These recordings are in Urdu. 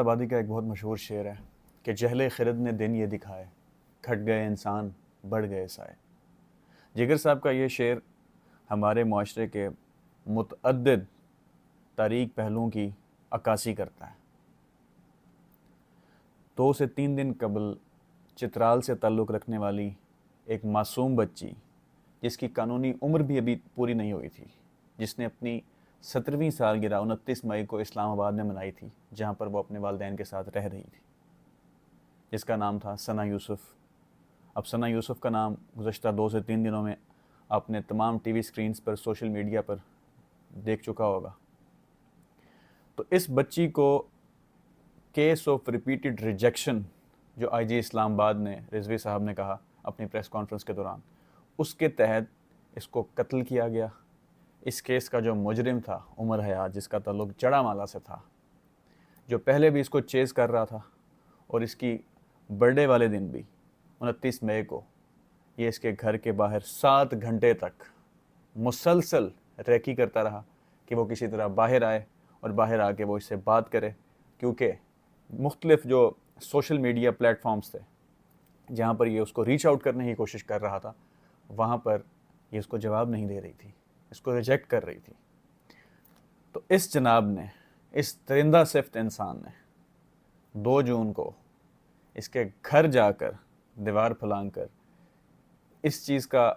آبادی کا ایک بہت مشہور شعر ہے کہ جہل خرد نے دن یہ دکھائے، کھٹ گئے انسان بڑھ گئے سائے۔ جگر صاحب کا یہ شعر ہمارے معاشرے کے متعدد تاریک پہلوؤں کی عکاسی کرتا ہے۔ 2 سے 3 دن قبل چترال سے تعلق رکھنے والی ایک معصوم بچی، جس کی قانونی عمر بھی ابھی پوری نہیں ہوئی تھی، جس نے اپنی 17ویں سالگرہ 29 مئی کو اسلام آباد میں منائی تھی، جہاں پر وہ اپنے والدین کے ساتھ رہ رہی تھی، جس کا نام تھا ثنا یوسف۔ اب ثنا یوسف کا نام گزشتہ 2 سے 3 دنوں میں آپ نے تمام ٹی وی سکرینز پر، سوشل میڈیا پر دیکھ چکا ہوگا۔ تو اس بچی کو کیس آف ریپیٹڈ ریجیکشن، جو آئی جی اسلام آباد نے رضوی صاحب نے کہا اپنی پریس کانفرنس کے دوران، اس کے تحت اس کو قتل کیا گیا۔ اس کیس کا جو مجرم تھا عمر حیات، جس کا تعلق جڑا مالا سے تھا، جو پہلے بھی اس کو چیز کر رہا تھا، اور اس کی برتھ ڈے والے دن بھی 29 مئی کو یہ اس کے گھر کے باہر 7 گھنٹے تک مسلسل ریکی کرتا رہا کہ وہ کسی طرح باہر آئے اور باہر آ کے وہ اس سے بات کرے، کیونکہ مختلف جو سوشل میڈیا پلیٹ فارمز تھے جہاں پر یہ اس کو ریچ آؤٹ کرنے کی کوشش کر رہا تھا، وہاں پر یہ اس کو جواب نہیں دے رہی تھی، اس کو ریجیکٹ کر رہی تھی۔ تو اس جناب نے، اس درندہ صفت انسان نے 2 جون کو اس کے گھر جا کر دیوار پھلانگ کر اس چیز کا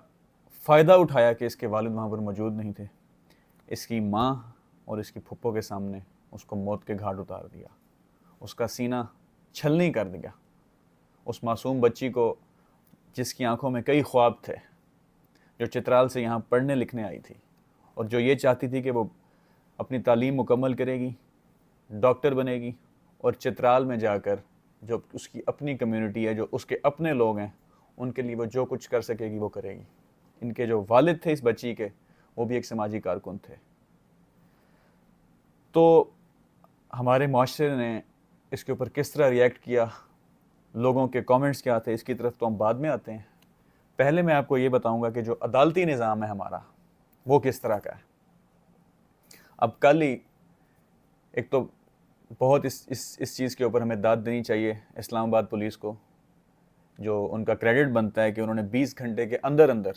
فائدہ اٹھایا کہ اس کے والد وہاں پر موجود نہیں تھے، اس کی ماں اور اس کی پھپھو کے سامنے اس کو موت کے گھاٹ اتار دیا، اس کا سینہ چھلنی کر دیا۔ اس معصوم بچی کو، جس کی آنکھوں میں کئی خواب تھے، جو چترال سے یہاں پڑھنے لکھنے آئی تھی، اور جو یہ چاہتی تھی کہ وہ اپنی تعلیم مکمل کرے گی، ڈاکٹر بنے گی، اور چترال میں جا کر جو اس کی اپنی کمیونٹی ہے، جو اس کے اپنے لوگ ہیں، ان کے لیے وہ جو کچھ کر سکے گی وہ کرے گی۔ ان کے جو والد تھے اس بچی کے، وہ بھی ایک سماجی کارکن تھے۔ تو ہمارے معاشرے نے اس کے اوپر کس طرح ریئیکٹ کیا، لوگوں کے کامنٹس کیا تھے، اس کی طرف تو ہم بعد میں آتے ہیں۔ پہلے میں آپ کو یہ بتاؤں گا کہ جو عدالتی نظام ہے ہمارا، وہ کس طرح کا ہے۔ اب کل ہی ایک تو بہت اس چیز کے اوپر ہمیں داد دینی چاہیے اسلام آباد پولیس کو، جو ان کا کریڈٹ بنتا ہے کہ انہوں نے 20 گھنٹے کے اندر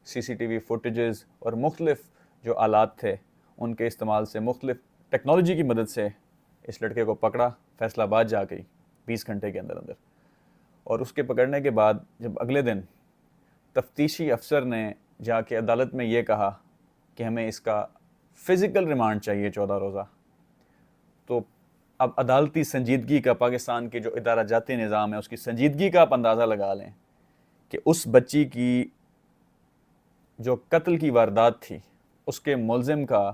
سی سی ٹی وی فوٹیجز اور مختلف جو آلات تھے ان کے استعمال سے، مختلف ٹیکنالوجی کی مدد سے اس لڑکے کو پکڑا، فیصل آباد جا گئی 20 گھنٹے کے اندر۔ اور اس کے پکڑنے کے بعد جب اگلے دن تفتیشی افسر نے جا کے عدالت میں یہ کہا کہ ہمیں اس کا فزیکل ریمانڈ چاہیے 14 روزہ، تو اب عدالتی سنجیدگی کا، پاکستان کے جو ادارہ جاتی نظام ہے اس کی سنجیدگی کا آپ اندازہ لگا لیں کہ اس بچی کی جو قتل کی واردات تھی، اس کے ملزم کا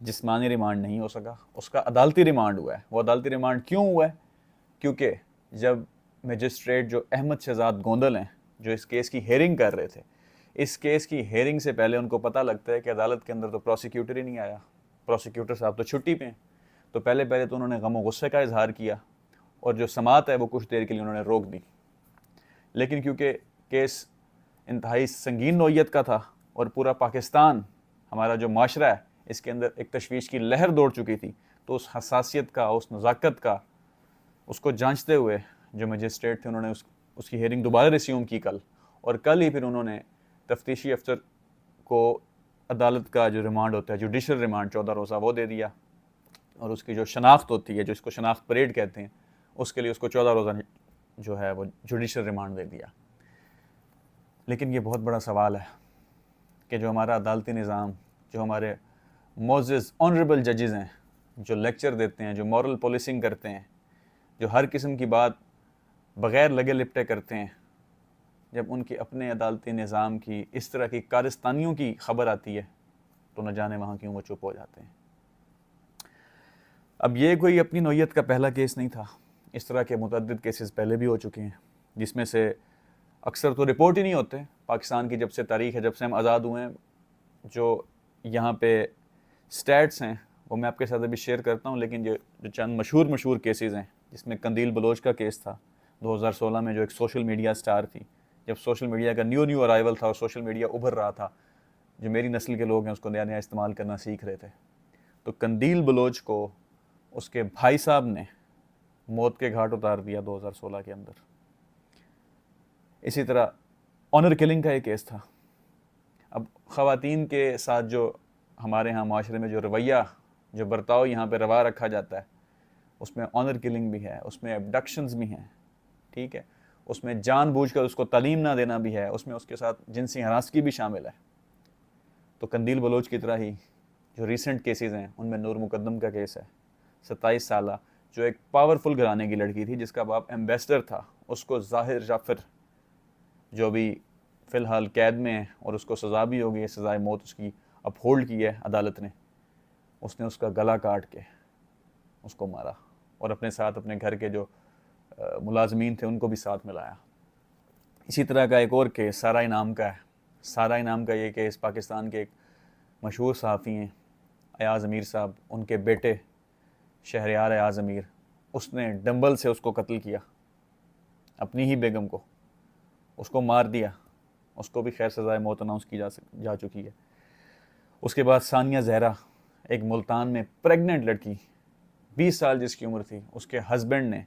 جسمانی ریمانڈ نہیں ہو سکا، اس کا عدالتی ریمانڈ ہوا ہے۔ وہ عدالتی ریمانڈ کیوں ہوا ہے؟ کیونکہ جب مجسٹریٹ جو احمد شہزاد گوندل ہیں، جو اس کیس کی ہیئرنگ کر رہے تھے، اس کیس کی ہیئرنگ سے پہلے ان کو پتہ لگتا ہے کہ عدالت کے اندر تو پروسیکیوٹر ہی نہیں آیا، پروسیکیوٹر صاحب تو چھٹی پہ ہیں، تو پہلے تو انہوں نے غم و غصے کا اظہار کیا، اور جو سماعت ہے وہ کچھ دیر کے لیے انہوں نے روک دی۔ لیکن کیونکہ کیس انتہائی سنگین نوعیت کا تھا اور پورا پاکستان، ہمارا جو معاشرہ ہے، اس کے اندر ایک تشویش کی لہر دوڑ چکی تھی، تو اس حساسیت کا، اس نزاکت کا، اس کو جانچتے ہوئے جو مجسٹریٹ تھے، انہوں نے اس کی ہیئرنگ دوبارہ ریسیوم کی کل، اور کل ہی پھر انہوں نے تفتیشی افسر کو عدالت کا جو ریمانڈ ہوتا ہے، جوڈیشل ریمانڈ 14 روزہ، وہ دے دیا، اور اس کی جو شناخت ہوتی ہے، جو اس کو شناخت پریڈ کہتے ہیں، اس کے لیے اس کو 14 روزہ جو ہے وہ جوڈیشل ریمانڈ دے دیا۔ لیکن یہ بہت بڑا سوال ہے کہ جو ہمارا عدالتی نظام، جو ہمارے معزز آنریبل ججز ہیں، جو لیکچر دیتے ہیں، جو مورل پولیسنگ کرتے ہیں، جو ہر قسم کی بات بغیر لگے لپٹے کرتے ہیں، جب ان کے اپنے عدالتی نظام کی اس طرح کی کارستانیوں کی خبر آتی ہے تو نہ جانے وہاں کیوں وہ چپ ہو جاتے ہیں۔ اب یہ کوئی اپنی نوعیت کا پہلا کیس نہیں تھا، اس طرح کے متعدد کیسز پہلے بھی ہو چکے ہیں، جس میں سے اکثر تو رپورٹ ہی نہیں ہوتے۔ پاکستان کی جب سے تاریخ ہے، جب سے ہم آزاد ہوئے ہیں، جو یہاں پہ سٹیٹس ہیں وہ میں آپ کے ساتھ ابھی شیئر کرتا ہوں، لیکن جو چند مشہور کیسز ہیں، جس میں قندیل بلوچ کا کیس تھا 2016 میں، جو ایک سوشل میڈیا سٹار تھی، جب سوشل میڈیا کا نیو ارائیول تھا اور سوشل میڈیا ابھر رہا تھا، جو میری نسل کے لوگ ہیں اس کو نیا استعمال کرنا سیکھ رہے تھے، تو قندیل بلوچ کو اس کے بھائی صاحب نے موت کے گھاٹ اتار دیا 2016 کے اندر. اسی طرح آنر کلنگ کا ایک کیس تھا. اب خواتین کے ساتھ جو ہمارے ہاں معاشرے میں جو رویہ، جو برتاؤ یہاں پہ روا رکھا جاتا ہے، اس میں آنر کلنگ بھی ہے، اس میں ابڈکشنز بھی ہیں، ٹھیک ہے، اس میں جان بوجھ کر اس کو تعلیم نہ دینا بھی ہے، اس میں اس کے ساتھ جنسی ہراسگی بھی شامل ہے. تو قندیل بلوچ کی طرح ہی جو ریسنٹ کیسز ہیں ان میں نور مقدم کا کیس ہے، 27 سالہ جو ایک پاورفل گھرانے کی لڑکی تھی جس کا باپ ایمبیسڈر تھا، اس کو ظاہر جعفر جو بھی فی الحال قید میں ہے اور اس کو سزا بھی ہو گئی ہے، سزائے موت اس کی اپہولڈ کی ہے عدالت نے، اس نے اس کا گلا کاٹ کے اس کو مارا اور اپنے ساتھ اپنے گھر کے جو ملازمین تھے ان کو بھی ساتھ ملایا. اسی طرح کا ایک اور کیس سارہ انعام کا ہے. سارہ انعام کا یہ کیس پاکستان کے ایک مشہور صحافی ہیں ایاز امیر صاحب، ان کے بیٹے شہریار ایاز امیر، اس نے ڈمبل سے اس کو قتل کیا، اپنی ہی بیگم کو، اس کو مار دیا. اس کو بھی خیر سزائے موت اناؤنس کی جا چکی ہے. اس کے بعد ثانیہ زہرا، ایک ملتان میں پریگننٹ لڑکی، 20 سال جس کی عمر تھی، اس کے ہسبینڈ نے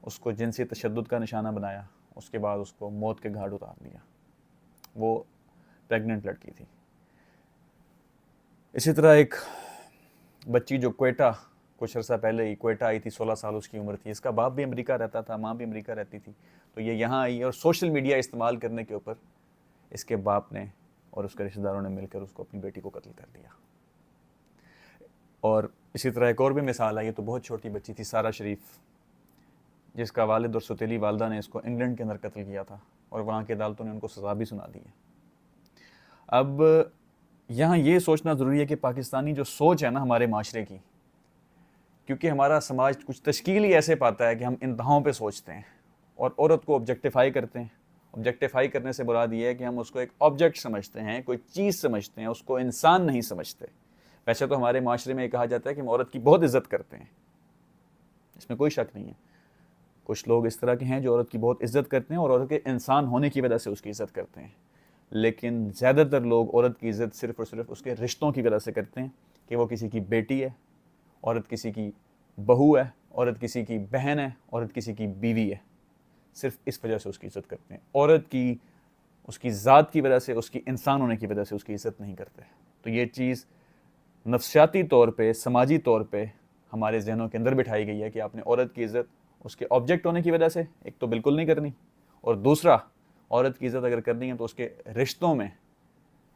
اس کو جنسی تشدد کا نشانہ بنایا، اس کے بعد اس کو موت کے گھاٹ اتار دیا. وہ پریگننٹ لڑکی تھی. اسی طرح ایک بچی جو کوئٹہ کچھ عرصہ پہلے ہی کوئٹہ آئی تھی، 16 سال اس کی عمر تھی، اس کا باپ بھی امریکہ رہتا تھا، ماں بھی امریکہ رہتی تھی، تو یہ یہاں آئی اور سوشل میڈیا استعمال کرنے کے اوپر اس کے باپ نے اور اس کے رشتہ داروں نے مل کر اس کو اپنی بیٹی کو قتل کر دیا. اور اسی طرح ایک اور بھی مثال ہے، یہ تو بہت چھوٹی بچی تھی، سارہ شریف، جس کا والد اور سوتیلی والدہ نے اس کو انگلینڈ کے اندر قتل کیا تھا اور وہاں کی عدالتوں نے ان کو سزا بھی سنا دی ہے. اب یہاں یہ سوچنا ضروری ہے کہ پاکستانی جو سوچ ہے نا ہمارے معاشرے کی، کیونکہ ہمارا سماج کچھ تشکیل ہی ایسے پاتا ہے کہ ہم انتہاؤں پہ سوچتے ہیں اور عورت کو آبجیکٹیفائی کرتے ہیں. آبجیکٹیفائی کرنے سے مراد یہ ہے کہ ہم اس کو ایک آبجیکٹ سمجھتے ہیں، کوئی چیز سمجھتے ہیں، اس کو انسان نہیں سمجھتے. ویسے تو ہمارے معاشرے میں یہ کہا جاتا ہے کہ ہم عورت کی بہت عزت کرتے ہیں، اس میں کوئی شک نہیں ہے. کچھ لوگ اس طرح کے ہیں جو عورت کی بہت عزت کرتے ہیں اور عورت کے انسان ہونے کی وجہ سے اس کی عزت کرتے ہیں. لیکن زیادہ تر لوگ عورت کی عزت صرف اور صرف اس کے رشتوں کی وجہ سے کرتے ہیں، کہ وہ کسی کی بیٹی ہے، عورت کسی کی بہو ہے، عورت کسی کی بہن ہے، عورت کسی کی بیوی ہے. صرف اس وجہ سے اس کی عزت کرتے ہیں. عورت کی اس کی ذات کی وجہ سے، اس کی انسان ہونے کی وجہ سے اس کی عزت نہیں کرتے. تو یہ چیز نفسیاتی طور پہ، سماجی طور پہ ہمارے ذہنوں کے اندر بٹھائی گئی ہے کہ آپ نے عورت کی عزت اس کے آبجیکٹ ہونے کی وجہ سے ایک تو بالکل نہیں کرنی، اور دوسرا عورت کی عزت اگر کرنی ہے تو اس کے رشتوں میں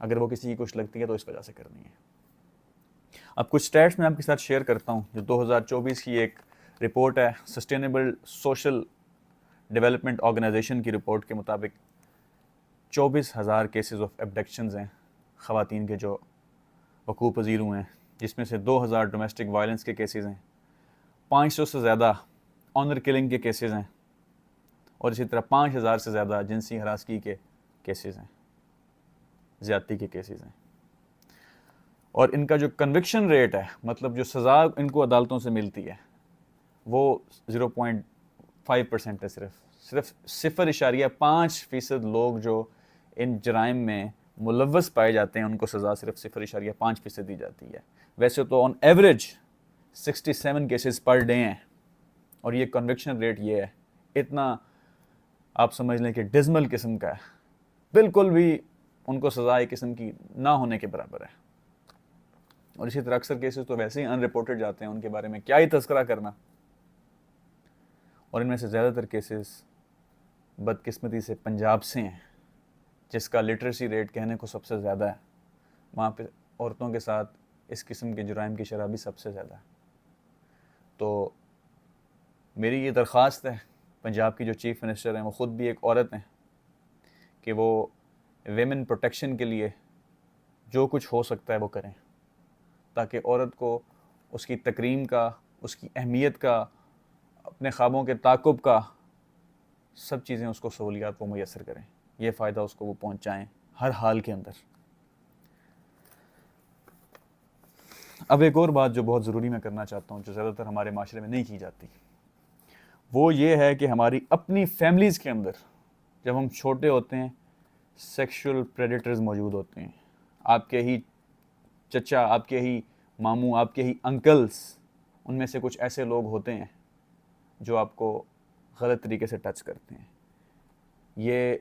اگر وہ کسی کی کچھ لگتی ہے تو اس وجہ سے کرنی ہے. اب کچھ سٹیٹس میں آپ کے ساتھ شیئر کرتا ہوں جو 2024 کی ایک رپورٹ ہے، سسٹینیبل سوشل ڈیولپمنٹ آرگنائزیشن کی رپورٹ کے مطابق 24,000 کیسز آف ایبڈکشنز ہیں خواتین کے جو وقوع پذیر ہوئے ہیں، جس میں سے 2,000 ڈومیسٹک وائلنس کے کیسز ہیں، 500 سے زیادہ آنر کلنگ کے کیسز ہیں، اور اسی طرح 5,000 سے زیادہ جنسی ہراسگی کے کیسز ہیں، زیادتی کے کیسز ہیں. اور ان کا جو کنوکشن ریٹ ہے، مطلب جو سزا ان کو عدالتوں سے ملتی ہے، وہ 0.5% ہے. صرف 0.5% لوگ جو ان جرائم میں ملوث پائے جاتے ہیں ان کو سزا صرف 0.5% دی جاتی ہے. ویسے تو on average 67 cases per day ہیں، اور یہ کنوکشن ریٹ یہ ہے. اتنا آپ سمجھ لیں کہ ڈزمل قسم کا ہے، بالکل بھی ان کو سزا ایک قسم کی نہ ہونے کے برابر ہے. اور اسی طرح اکثر کیسز تو ویسے ہی ان رپورٹڈ جاتے ہیں، ان کے بارے میں کیا ہی تذکرہ کرنا. اور ان میں سے زیادہ تر کیسز بدقسمتی سے پنجاب سے ہیں، جس کا لٹریسی ریٹ کہنے کو سب سے زیادہ ہے. وہاں پہ عورتوں کے ساتھ اس قسم کے جرائم کی شرح بھی سب سے زیادہ ہے. تو میری یہ درخواست ہے، پنجاب کی جو چیف منسٹر ہیں وہ خود بھی ایک عورت ہیں، کہ وہ ویمن پروٹیکشن کے لیے جو کچھ ہو سکتا ہے وہ کریں، تاکہ عورت کو اس کی تکریم کا، اس کی اہمیت کا، اپنے خوابوں کے تعاقب کا، سب چیزیں اس کو سہولیات وہ میسر کریں، یہ فائدہ اس کو وہ پہنچائیں ہر حال کے اندر. اب ایک اور بات جو بہت ضروری میں کرنا چاہتا ہوں، جو زیادہ تر ہمارے معاشرے میں نہیں کی جاتی، وہ یہ ہے کہ ہماری اپنی فیملیز کے اندر جب ہم چھوٹے ہوتے ہیں سیکشول پریڈیٹرز موجود ہوتے ہیں. آپ کے ہی چچا، آپ کے ہی ماموں، آپ کے ہی انکلز، ان میں سے کچھ ایسے لوگ ہوتے ہیں جو آپ کو غلط طریقے سے ٹچ کرتے ہیں. یہ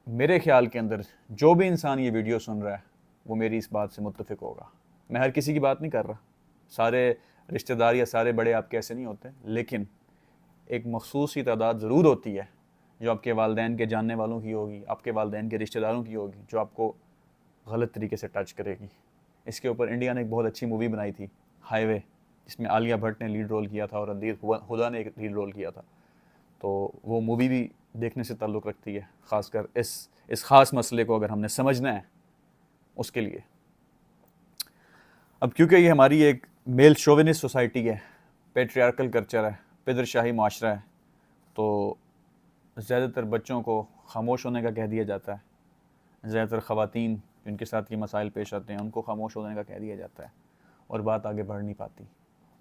میرے خیال کے اندر جو بھی انسان یہ ویڈیو سن رہا ہے وہ میری اس بات سے متفق ہوگا. میں ہر کسی کی بات نہیں کر رہا, سارے رشتہ دار یا سارے بڑے آپ کے ایسے نہیں ہوتے, لیکن ایک مخصوص ہی تعداد ضرور ہوتی ہے جو آپ کے والدین کے جاننے والوں کی ہوگی, آپ کے والدین کے رشتہ داروں کی ہوگی, جو آپ کو غلط طریقے سے ٹچ کرے گی. اس کے اوپر انڈیا نے ایک بہت اچھی مووی بنائی تھی, ہائی وے, جس میں عالیہ بھٹ نے لیڈ رول کیا تھا اور رنویر ہڈا نے ایک لیڈ رول کیا تھا. تو وہ مووی بھی دیکھنے سے تعلق رکھتی ہے, خاص کر اس خاص مسئلے کو اگر ہم نے سمجھنا ہے اس کے لیے. اب کیونکہ یہ ہماری ایک میل شوونسٹ سوسائٹی ہے, پیٹریارکل کلچر ہے, پدر شاہی معاشرہ ہے, تو زیادہ تر بچوں کو خاموش ہونے کا کہہ دیا جاتا ہے. زیادہ تر خواتین جن کے ساتھ یہ مسائل پیش آتے ہیں ان کو خاموش ہونے کا کہہ دیا جاتا ہے, اور بات آگے بڑھ نہیں پاتی.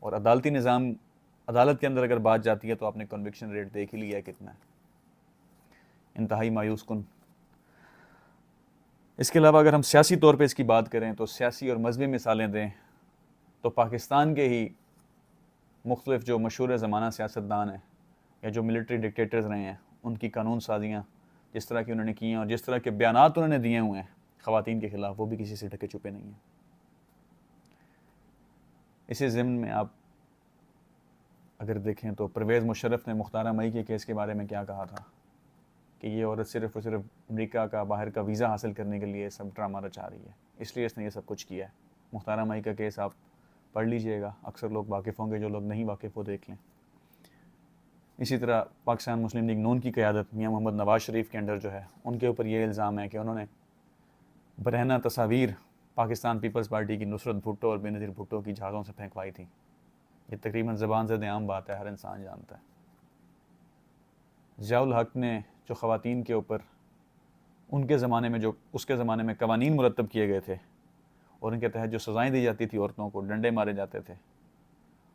اور عدالتی نظام, عدالت کے اندر اگر بات جاتی ہے تو آپ نے کنوکشن ریٹ دیکھ ہی لیا ہے کتنا ہے, انتہائی مایوس کن. اس کے علاوہ اگر ہم سیاسی طور پہ اس کی بات کریں تو سیاسی اور مذہبی مثالیں دیں تو پاکستان کے ہی مختلف جو مشہور زمانہ سیاستدان ہیں یا جو ملٹری ڈکٹیٹرز رہے ہیں, ان کی قانون سازیاں جس طرح کی انہوں نے کی ہیں اور جس طرح کے بیانات انہوں نے دیے ہوئے ہیں خواتین کے خلاف, وہ بھی کسی سے ڈھکے چھپے نہیں ہیں. اسی ضمن میں آپ اگر دیکھیں تو پرویز مشرف نے مختارہ مئی کے کیس کے بارے میں کیا کہا تھا کہ یہ عورت صرف اور صرف امریکہ کا باہر کا ویزا حاصل کرنے کے لیے سب ڈرامہ رچا رہی ہے, اس لیے اس نے یہ سب کچھ کیا ہے. مختارہ مئی کا کیس آپ پڑھ لیجئے گا, اکثر لوگ واقف ہوں گے, جو لوگ نہیں واقف وہ دیکھ لیں. اسی طرح پاکستان مسلم لیگ نون کی قیادت میاں محمد نواز شریف کے انڈر جو ہے, ان کے اوپر یہ الزام ہے کہ انہوں نے برہنہ تصاویر پاکستان پیپلز پارٹی کی نصرت بھٹو اور بینظیر بھٹو کی جہازوں سے پھینکوائی تھی. یہ تقریباً زبان زد عام بات ہے, ہر انسان جانتا ہے. ضیاء الحق نے جو خواتین کے اوپر ان کے زمانے میں, جو اس کے زمانے میں قوانین مرتب کیے گئے تھے اور ان کے تحت جو سزائیں دی جاتی تھی, عورتوں کو ڈنڈے مارے جاتے تھے,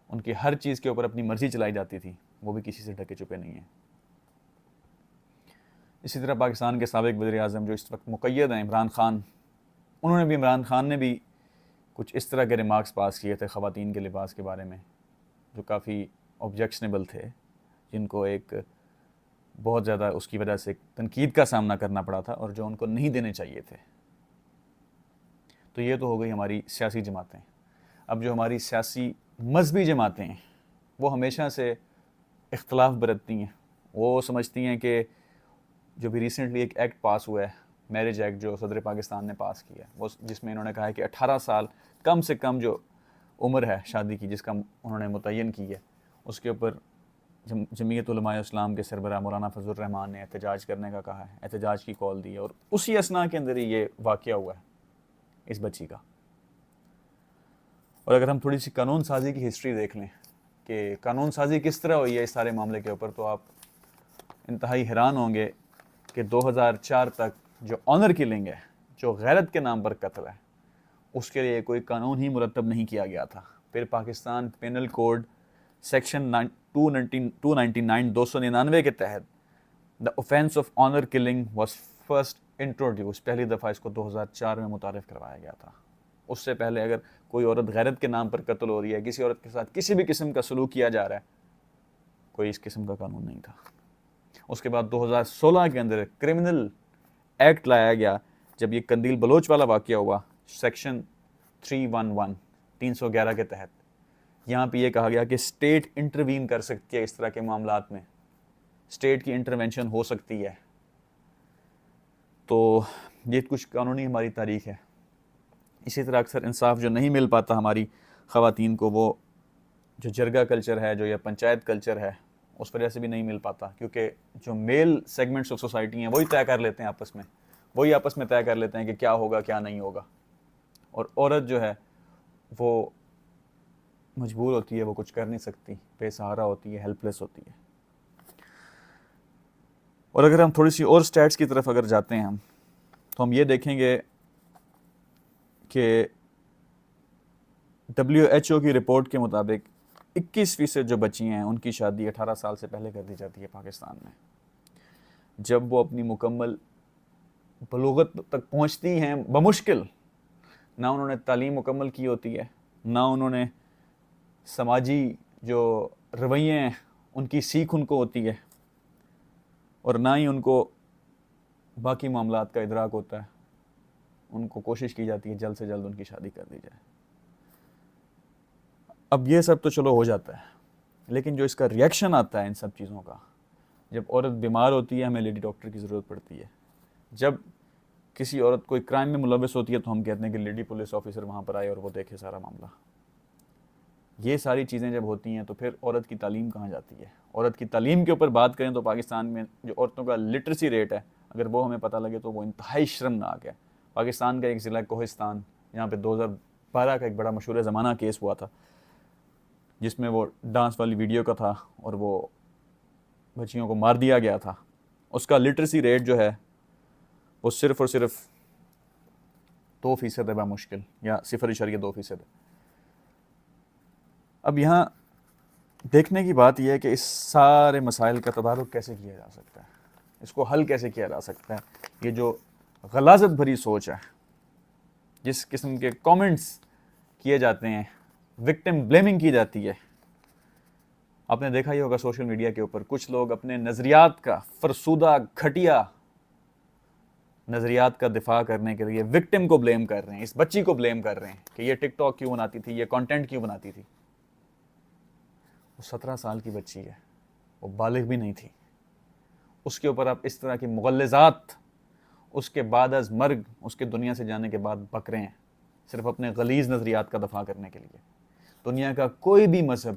ان کی ہر چیز کے اوپر اپنی مرضی چلائی جاتی تھی, وہ بھی کسی سے ڈھکے چھپے نہیں ہیں. اسی طرح پاکستان کے سابق وزیر اعظم جو اس وقت مقید ہیں, عمران خان, عمران خان نے بھی کچھ اس طرح کے ریمارکس پاس کیے تھے خواتین کے لباس کے بارے میں جو کافی آبجیکشنیبل تھے, جن کو ایک بہت زیادہ اس کی وجہ سے تنقید کا سامنا کرنا پڑا تھا اور جو ان کو نہیں دینے چاہیے تھے. تو یہ تو ہو گئی ہماری سیاسی جماعتیں. اب جو ہماری سیاسی مذہبی جماعتیں ہیں وہ ہمیشہ سے اختلاف برتتی ہیں. وہ سمجھتی ہیں کہ جو بھی ریسنٹلی ایک ایکٹ پاس ہوا ہے, میرج ایکٹ, جو صدر پاکستان نے پاس کیا ہے, وہ جس میں انہوں نے کہا ہے کہ 18 سال کم سے کم جو عمر ہے شادی کی جس کا انہوں نے متعین کی ہے, اس کے اوپر جمعیت علماء اسلام کے سربراہ مولانا فضل الرحمان نے احتجاج کرنے کا کہا ہے, احتجاج کی کال دی ہے, اور اسی اثناء کے اندر ہی یہ واقعہ ہوا ہے اس بچی کا. اور اگر ہم تھوڑی سی قانون سازی کی ہسٹری دیکھ لیں کہ قانون سازی کس طرح ہوئی ہے اس سارے معاملے کے اوپر, تو آپ انتہائی حیران ہوں گے کہ 2004 تک جو آنر کلنگ ہے, جو غیرت کے نام پر قتل ہے, اس کے لیے کوئی قانون ہی مرتب نہیں کیا گیا تھا. پھر پاکستان پینل کوڈ سیکشن 299 کے تحت the offence of honour killing was first introduce, پہلی دفعہ اس کو 2004 میں متعارف کروایا گیا تھا. اس سے پہلے اگر کوئی عورت غیرت کے نام پر قتل ہو رہی ہے, کسی عورت کے ساتھ کسی بھی قسم کا سلوک کیا جا رہا ہے, کوئی اس قسم کا قانون نہیں تھا. اس کے بعد 2016 کے اندر کرمنل ایکٹ لایا گیا جب یہ قندیل بلوچ والا واقعہ ہوا, سیکشن 311 کے تحت. یہاں پہ یہ کہا گیا کہ اسٹیٹ انٹروین کر سکتی ہے اس طرح کے معاملات میں, اسٹیٹ کی انٹروینشن ہو سکتی ہے. تو یہ کچھ قانونی ہماری تاریخ ہے. اسی طرح اکثر انصاف جو نہیں مل پاتا ہماری خواتین کو, وہ جو جرگہ کلچر ہے, جو یا پنچایت کلچر ہے, اس وجہ سے بھی نہیں مل پاتا, کیونکہ جو میل سیگمنٹس آف سوسائٹی ہیں وہی طے کر لیتے ہیں آپس میں, وہی آپس میں طے کر لیتے ہیں کہ کیا ہوگا کیا نہیں ہوگا, اور عورت جو ہے وہ مجبور ہوتی ہے, وہ کچھ کر نہیں سکتی, بے سہارا ہوتی ہے, ہیلپ لیس ہوتی ہے. اور اگر ہم تھوڑی سی اور سٹیٹس کی طرف اگر جاتے ہیں تو ہم یہ دیکھیں گے کہ WHO کی رپورٹ کے مطابق 21% جو بچی ہیں ان کی شادی 18 سال سے پہلے کر دی جاتی ہے پاکستان میں. جب وہ اپنی مکمل بلوغت تک پہنچتی ہیں بمشکل, نہ انہوں نے تعلیم مکمل کی ہوتی ہے, نہ انہوں نے سماجی جو رویے ہیں ان کی سیکھ ان کو ہوتی ہے اور نہ ہی ان کو باقی معاملات کا ادراک ہوتا ہے. ان کو کوشش کی جاتی ہے جلد سے جلد ان کی شادی کر دی جائے. اب یہ سب تو چلو ہو جاتا ہے, لیکن جو اس کا ریئیکشن آتا ہے ان سب چیزوں کا, جب عورت بیمار ہوتی ہے ہمیں لیڈی ڈاکٹر کی ضرورت پڑتی ہے. جب کسی عورت کوئی کرائم میں ملوث ہوتی ہے تو ہم کہتے ہیں کہ لیڈی پولیس آفیسر وہاں پر آئے اور وہ دیکھے سارا معاملہ. یہ ساری چیزیں جب ہوتی ہیں تو پھر عورت کی تعلیم کہاں جاتی ہے؟ عورت کی تعلیم کے اوپر بات کریں تو پاکستان میں جو عورتوں کا لٹریسی ریٹ ہے, اگر وہ ہمیں پتہ لگے تو وہ انتہائی شرمناک ہے. پاکستان کا ایک ضلع کوہستان, یہاں پہ 2012 کا ایک بڑا مشہور زمانہ کیس ہوا تھا جس میں وہ ڈانس والی ویڈیو کا تھا اور وہ بچیوں کو مار دیا گیا تھا. اس کا لٹریسی ریٹ جو ہے وہ صرف اور صرف 2% ہے بمشکل, یا 0.2% ہے. اب یہاں دیکھنے کی بات یہ ہے کہ اس سارے مسائل کا تدارک کیسے کیا جا سکتا ہے, اس کو حل کیسے کیا جا سکتا ہے. یہ جو غلاظت بھری سوچ ہے, جس قسم کے کامنٹس کیے جاتے ہیں, وکٹم بلیمنگ کی جاتی ہے. آپ نے دیکھا ہی ہوگا سوشل میڈیا کے اوپر کچھ لوگ اپنے نظریات کا, فرسودہ گھٹیا نظریات کا دفاع کرنے کے لیے وکٹم کو بلیم کر رہے ہیں, اس بچی کو بلیم کر رہے ہیں کہ یہ ٹک ٹاک کیوں بناتی تھی, یہ کانٹینٹ کیوں بناتی تھی. وہ 17 سال کی بچی ہے, وہ بالغ بھی نہیں تھی. اس کے اوپر آپ اس طرح کی مغلظات اس کے بعد از مرگ, اس کے دنیا سے جانے کے بعد بک رہے ہیں, صرف اپنے غلیظ نظریات کا دفاع کرنے کے لیے. دنیا کا کوئی بھی مذہب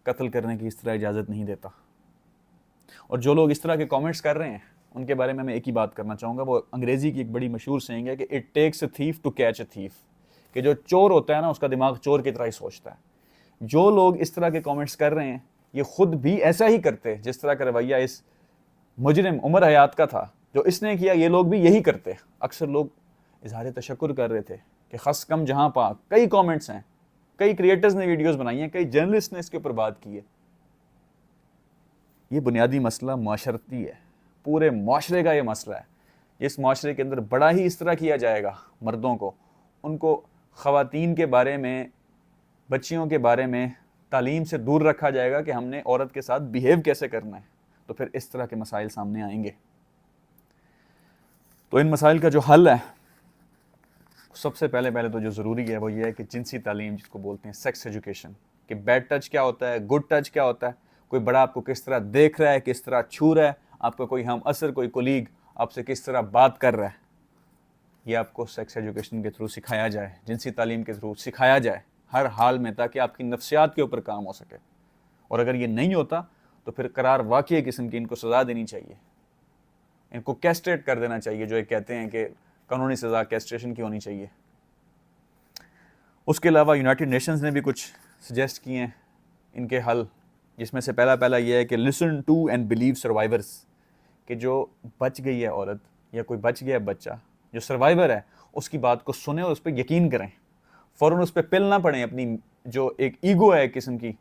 قتل کرنے کی اس طرح اجازت نہیں دیتا. اور جو لوگ اس طرح کے کامنٹس کر رہے ہیں ان کے بارے میں ایک ہی بات کرنا چاہوں گا. وہ انگریزی کی ایک بڑی مشہور سینگ ہے کہ it takes a thief to catch a thief, کہ جو چور ہوتا ہے نا اس کا دماغ چور کی طرح ہی سوچتا ہے. جو لوگ اس طرح کے کامنٹس کر رہے ہیں یہ خود بھی ایسا ہی کرتے, جس طرح کا رویہ اس مجرم عمر حیات کا تھا جو اس نے کیا, یہ لوگ بھی یہی کرتے. اکثر لوگ اظہار تشکر کر رہے تھے کہ خس کم جہاں پاک. کئی کامنٹس ہیں, کئی کریٹرز نے ویڈیوز بنائی ہیں, کئی جرنلسٹ نے اس کے اوپر بات کی ہے. یہ بنیادی مسئلہ معاشرتی ہے, پورے معاشرے کا یہ مسئلہ ہے. اس معاشرے کے اندر بڑا ہی اس طرح کیا جائے گا مردوں کو, ان کو خواتین کے بارے میں, بچیوں کے بارے میں تعلیم سے دور رکھا جائے گا کہ ہم نے عورت کے ساتھ بیہیو کیسے کرنا ہے, تو پھر اس طرح کے مسائل سامنے آئیں گے. تو ان مسائل کا جو حل ہے, سب سے پہلے تو جو ضروری ہے وہ یہ ہے کہ جنسی تعلیم, جس کو بولتے ہیں سیکس ایجوکیشن, کہ بیڈ ٹچ کیا ہوتا ہے, گڈ ٹچ کیا ہوتا ہے, کوئی بڑا آپ کو کس طرح دیکھ رہا ہے, کس طرح چھو رہا ہے, آپ کا کوئی ہم اثر, کوئی کولیگ آپ سے کس طرح بات کر رہا ہے, یہ آپ کو سیکس ایجوکیشن کے تھرو سکھایا جائے, جنسی تعلیم کے تھرو سکھایا جائے ہر حال میں, تاکہ آپ کی نفسیات کے اوپر کام ہو سکے. اور اگر یہ نہیں ہوتا تو پھر قرار واقعی قسم کی ان کو سزا دینی چاہیے, ان کو کیسٹریٹ کر دینا چاہیے, جو ایک کہتے ہیں کہ قانونی سزا کیسٹریشن کی ہونی چاہیے. اس کے علاوہ یونائٹڈ نیشنز نے بھی کچھ سجیسٹ کیے ہیں ان کے حل, جس میں سے پہلا یہ ہے کہ listen to and believe survivors, کہ جو بچ گئی ہے عورت یا کوئی بچ گیا ہے بچہ, جو سروائیور ہے اس کی بات کو سنیں اور اس پہ یقین کریں. فوراً اس پہ پل نہ پڑیں. اپنی جو ایک ایگو ہے, ایک قسم کی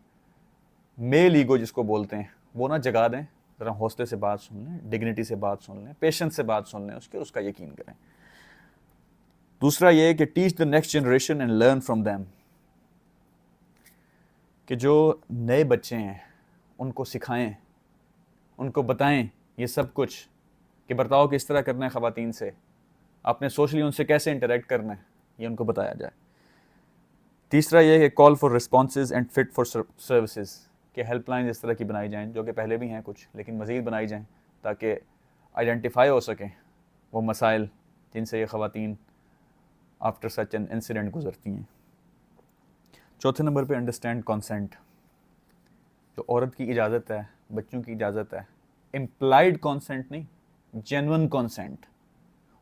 میل ایگو جس کو بولتے ہیں, وہ نہ جگا دیں. ذرا حوصلے سے بات سن لیں, ڈگنیٹی سے بات سن لیں, پیشنس سے بات سن لیں اس کا یقین کریں. دوسرا یہ ہے کہ teach the next generation and learn from them, کہ جو نئے بچے ہیں ان کو سکھائیں, ان کو بتائیں یہ سب کچھ, کہ برتاؤ کس طرح کرنا ہے خواتین سے, آپ نے سوشلی ان سے کیسے انٹریکٹ کرنا ہے, یہ ان کو بتایا جائے. تیسرا یہ ہے کہ call for responses and fit for services, کہ ہیلپ لائن اس طرح کی بنائی جائیں, جو کہ پہلے بھی ہیں کچھ لیکن مزید بنائی جائیں, تاکہ آئیڈینٹیفائی ہو سکیں وہ مسائل جن سے یہ خواتین آفٹر سچ این انسیڈنٹ گزرتی ہیں. چوتھے نمبر پہ انڈرسٹینڈ کانسینٹ, جو عورت کی اجازت ہے, بچوں کی اجازت ہے, امپلائڈ کانسینٹ نہیں, جینون کانسینٹ,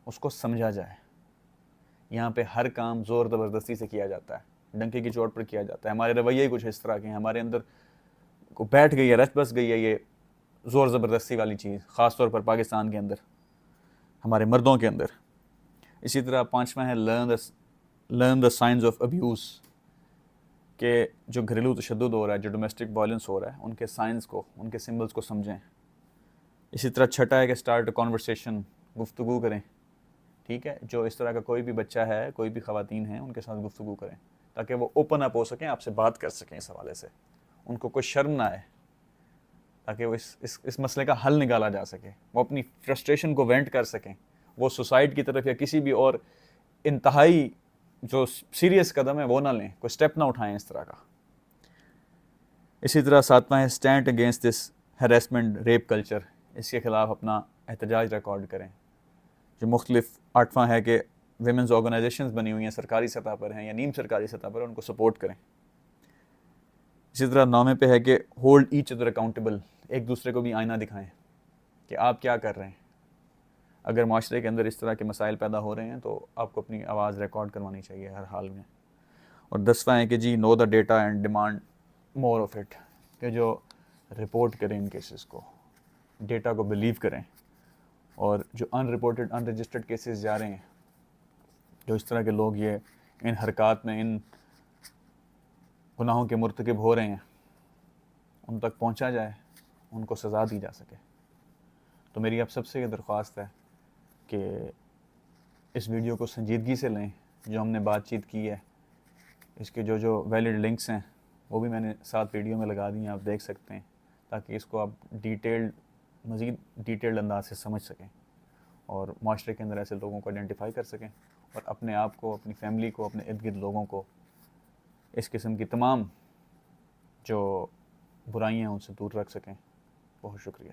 اس کو سمجھا جائے. یہاں پہ ہر کام زور زبردستی سے کیا جاتا ہے, ڈنکے کی چوٹ پر کیا جاتا ہے. ہمارے رویے ہی کچھ اس طرح کے ہیں, ہمارے اندر کو بیٹھ گئی ہے, رچ بس گئی ہے یہ زور زبردستی والی چیز, خاص طور پر پاکستان کے اندر, ہمارے مردوں کے اندر. اسی طرح پانچواں ہے learn the signs of abuse, کہ جو گھریلو تشدد ہو رہا ہے, جو ڈومیسٹک وائلنس ہو رہا ہے, ان کے سائنس کو, ان کے سمبلس کو سمجھیں. اسی طرح چھٹا ہے کہ اسٹارٹ اے کنورسیشن, گفتگو کریں. ٹھیک ہے, جو اس طرح کا کوئی بھی بچہ ہے, کوئی بھی خواتین ہیں, ان کے ساتھ گفتگو کریں تاکہ وہ اوپن اپ ہو سکیں, آپ سے بات کر سکیں اس حوالے سے, ان کو کوئی شرم نہ آئے. تاکہ وہ اس مسئلے کا حل نکالا جا سکے، وہ اپنی فرسٹریشن کو وینٹ کر سکیں، وہ سوسائڈ کی طرف یا کسی بھی اور انتہائی جو سیریس قدم ہے وہ نہ لیں، کوئی سٹیپ نہ اٹھائیں اس طرح کا۔ اسی طرح 7واں ہے stand against this harassment rape culture, اس کے خلاف اپنا احتجاج ریکارڈ کریں۔ جو مختلف 8واں ہے کہ ویمنز آرگنائزیشنز بنی ہوئی ہیں، سرکاری سطح پر ہیں یا نیم سرکاری سطح پر، ان کو سپورٹ کریں۔ اسی طرح 9ویں پہ ہے کہ ہولڈ ایچ ادر اکاؤنٹیبل، ایک دوسرے کو بھی آئینہ دکھائیں کہ آپ کیا کر رہے ہیں۔ اگر معاشرے کے اندر اس طرح کے مسائل پیدا ہو رہے ہیں تو آپ کو اپنی آواز ریکارڈ کروانی چاہیے ہر حال میں۔ اور 10واں ہے کہ جی know the data and demand more of it, کہ جو رپورٹ کریں ان کیسز کو، ڈیٹا کو بلیو کریں، اور جو unreported unregistered cases جا رہے ہیں، جو اس طرح کے لوگ یہ ان حرکات میں ان گناہوں کے مرتکب ہو رہے ہیں، ان تک پہنچا جائے، ان کو سزا دی جا سکے۔ تو میری آپ سب سے یہ درخواست ہے کہ اس ویڈیو کو سنجیدگی سے لیں، جو ہم نے بات چیت کی ہے، اس کے جو ویلڈ لنکس ہیں وہ بھی میں نے ساتھ ویڈیو میں لگا دی ہیں، آپ دیکھ سکتے ہیں، تاکہ اس کو آپ مزید ڈیٹیلڈ انداز سے سمجھ سکیں اور معاشرے کے اندر ایسے لوگوں کو آئیڈینٹیفائی کر سکیں، اور اپنے آپ کو، اپنی فیملی کو، اپنے ارد گرد لوگوں کو اس قسم کی تمام جو برائیاں ہیں ان سے دور رکھ سکیں۔ بہت شکریہ۔